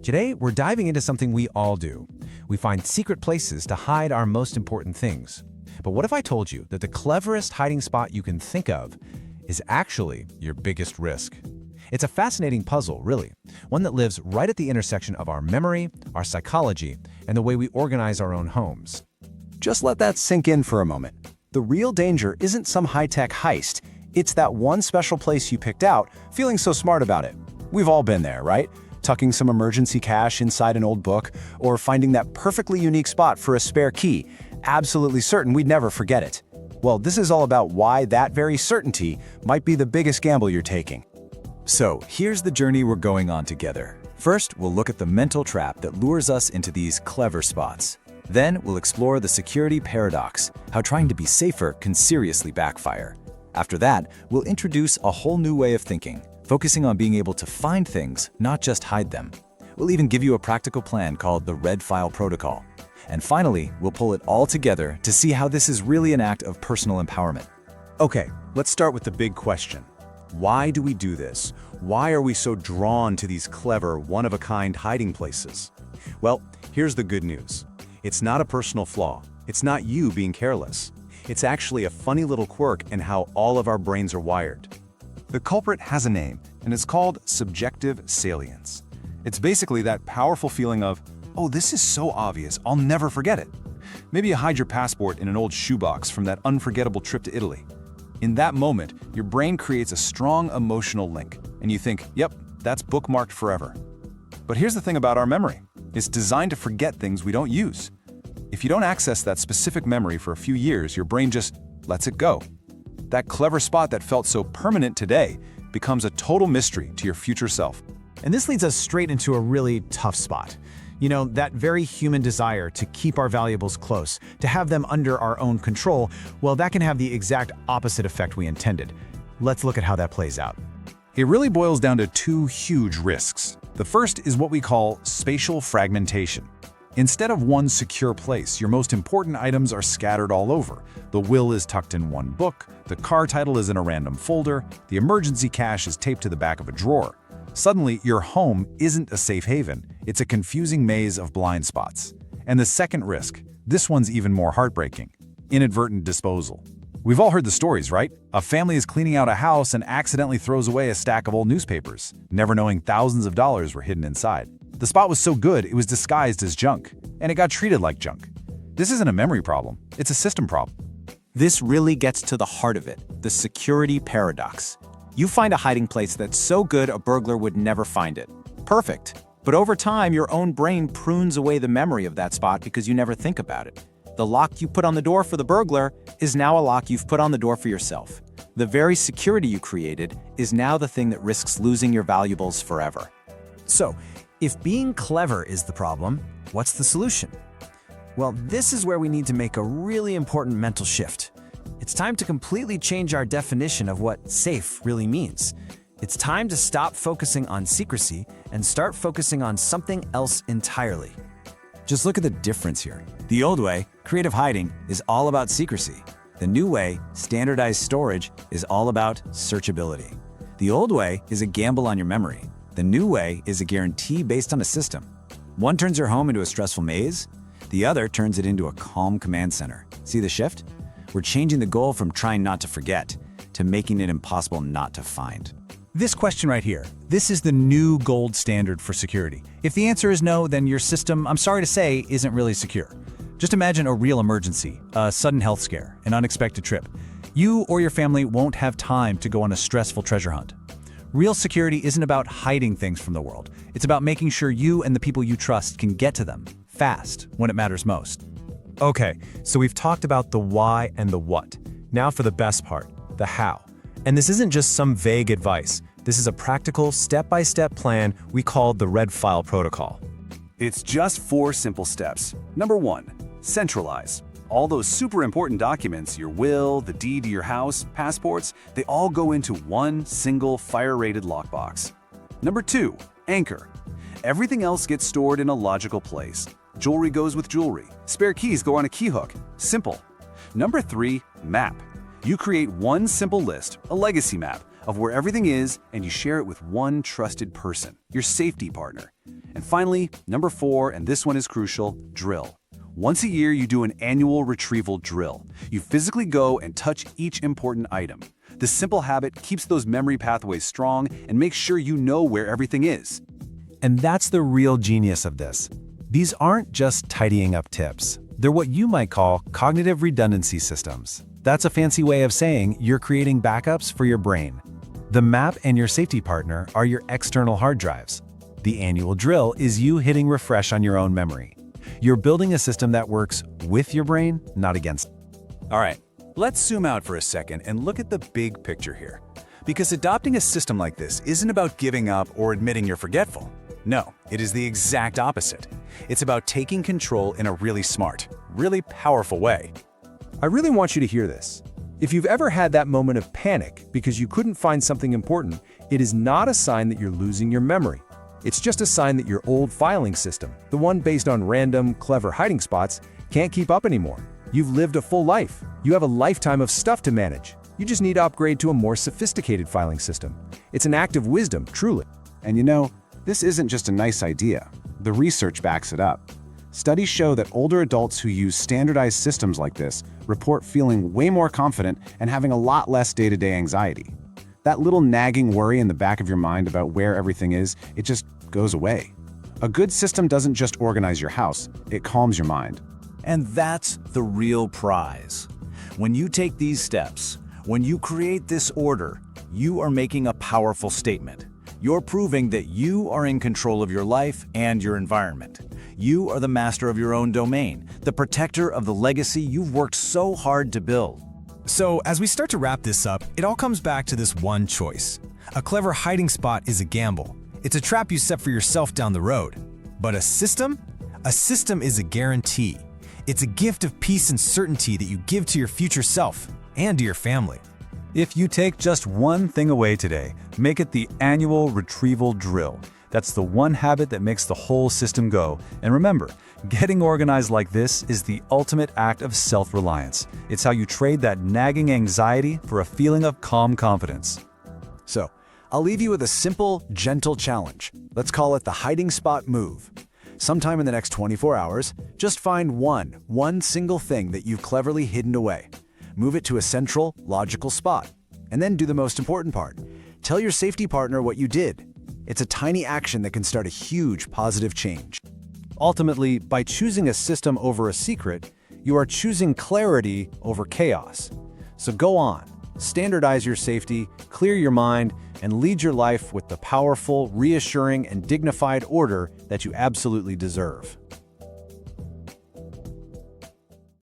Today, we're diving into something we all do. We find secret places to hide our most important things. But what if I told you that the cleverest hiding spot you can think of is actually your biggest risk? It's a fascinating puzzle, really, one that lives right at the intersection of our memory, our psychology, and the way we organize our own homes. Just let that sink in for a moment. The real danger isn't some high-tech heist. It's that one special place you picked out, feeling so smart about it. We've all been there, right? Tucking some emergency cash inside an old book, or finding that perfectly unique spot for a spare key, absolutely certain we'd never forget it. Well, this is all about why that very certainty might be the biggest gamble you're taking. So, here's the journey we're going on together. First, we'll look at the mental trap that lures us into these clever spots. Then, we'll explore the security paradox, how trying to be safer can seriously backfire. After that, we'll introduce a whole new way of thinking, focusing on being able to find things, not just hide them. We'll even give you a practical plan called the Red File Protocol. And finally, we'll pull it all together to see how this is really an act of personal empowerment. Okay, let's start with the big question. Why do we do this? Why are we so drawn to these clever, one-of-a-kind hiding places? Well, here's the good news. It's not a personal flaw. It's not you being careless. It's actually a funny little quirk in how all of our brains are wired. The culprit has a name, and it's called Subjective Salience. It's basically that powerful feeling of, oh, this is so obvious, I'll never forget it. Maybe you hide your passport in an old shoebox from that unforgettable trip to Italy. In that moment, your brain creates a strong emotional link, and you think, yep, that's bookmarked forever. But here's the thing about our memory. It's designed to forget things we don't use. If you don't access that specific memory for a few years, your brain just lets it go. That clever spot that felt so permanent today becomes a total mystery to your future self. And this leads us straight into a really tough spot. You know, that very human desire to keep our valuables close, to have them under our own control, well, that can have the exact opposite effect we intended. Let's look at how that plays out. It really boils down to two huge risks. The first is what we call spatial fragmentation. Instead of one secure place, your most important items are scattered all over. The will is tucked in one book, the car title is in a random folder, the emergency cash is taped to the back of a drawer. Suddenly, your home isn't a safe haven, it's a confusing maze of blind spots. And the second risk, this one's even more heartbreaking: inadvertent disposal. We've all heard the stories, right? A family is cleaning out a house and accidentally throws away a stack of old newspapers, never knowing thousands of dollars were hidden inside. The spot was so good, it was disguised as junk, and it got treated like junk. This isn't a memory problem, it's a system problem. This really gets to the heart of it, the security paradox. You find a hiding place that's so good a burglar would never find it. Perfect. But over time, your own brain prunes away the memory of that spot because you never think about it. The lock you put on the door for the burglar is now a lock you've put on the door for yourself. The very security you created is now the thing that risks losing your valuables forever. So, if being clever is the problem, what's the solution? Well, this is where we need to make a really important mental shift. It's time to completely change our definition of what safe really means. It's time to stop focusing on secrecy and start focusing on something else entirely. Just look at the difference here. The old way, creative hiding, is all about secrecy. The new way, standardized storage, is all about searchability. The old way is a gamble on your memory. The new way is a guarantee based on a system. One turns your home into a stressful maze. The other turns it into a calm command center. See the shift? We're changing the goal from trying not to forget to making it impossible not to find. This question right here, this is the new gold standard for security. If the answer is no, then your system, I'm sorry to say, isn't really secure. Just imagine a real emergency, a sudden health scare, an unexpected trip. You or your family won't have time to go on a stressful treasure hunt. Real security isn't about hiding things from the world. It's about making sure you and the people you trust can get to them fast when it matters most. Okay, so we've talked about the why and the what. Now for the best part, the how. And this isn't just some vague advice. This is a practical, step-by-step plan we call the Red File Protocol. It's just 4 simple steps. Number 1, centralize. All those super important documents, your will, the deed to your house, passports, they all go into one single fire-rated lockbox. Number 2, anchor. Everything else gets stored in a logical place. Jewelry goes with jewelry. Spare keys go on a key hook. Simple. Number 3, map. You create one simple list, a legacy map, of where everything is, and you share it with one trusted person, your safety partner. And finally, number 4, and this one is crucial, drill. Once a year, you do an annual retrieval drill. You physically go and touch each important item. This simple habit keeps those memory pathways strong and makes sure you know where everything is. And that's the real genius of this. These aren't just tidying up tips. They're what you might call cognitive redundancy systems. That's a fancy way of saying you're creating backups for your brain. The map and your safety partner are your external hard drives. The annual drill is you hitting refresh on your own memory. You're building a system that works with your brain, not against it. All right, let's zoom out for a second and look at the big picture here. Because adopting a system like this isn't about giving up or admitting you're forgetful. No, it is the exact opposite. It's about taking control in a really smart, really powerful way. I really want you to hear this. If you've ever had that moment of panic because you couldn't find something important, it is not a sign that you're losing your memory. It's just a sign that your old filing system, the one based on random, clever hiding spots, can't keep up anymore. You've lived a full life. You have a lifetime of stuff to manage. You just need to upgrade to a more sophisticated filing system. It's an act of wisdom, truly. And you know, this isn't just a nice idea. The research backs it up. Studies show that older adults who use standardized systems like this report feeling way more confident and having a lot less day-to-day anxiety. That little nagging worry in the back of your mind about where everything is, it just goes away. A good system doesn't just organize your house, it calms your mind. And that's the real prize. When you take these steps, when you create this order, you are making a powerful statement. You're proving that you are in control of your life and your environment. You are the master of your own domain, the protector of the legacy you've worked so hard to build. So, as we start to wrap this up, it all comes back to this one choice. A clever hiding spot is a gamble. It's a trap you set for yourself down the road. But a system? A system is a guarantee. It's a gift of peace and certainty that you give to your future self and to your family. If you take just one thing away today, make it the Annual Retrieval Drill. That's the one habit that makes the whole system go. And remember, getting organized like this is the ultimate act of self-reliance. It's how you trade that nagging anxiety for a feeling of calm confidence. So, I'll leave you with a simple, gentle challenge. Let's call it the hiding spot move. Sometime in the next 24 hours, just find one single thing that you've cleverly hidden away. Move it to a central, logical spot. And then do the most important part. Tell your safety partner what you did. It's a tiny action that can start a huge positive change. Ultimately, by choosing a system over a secret, you are choosing clarity over chaos. So go on, standardize your safety, clear your mind, and lead your life with the powerful, reassuring, and dignified order that you absolutely deserve.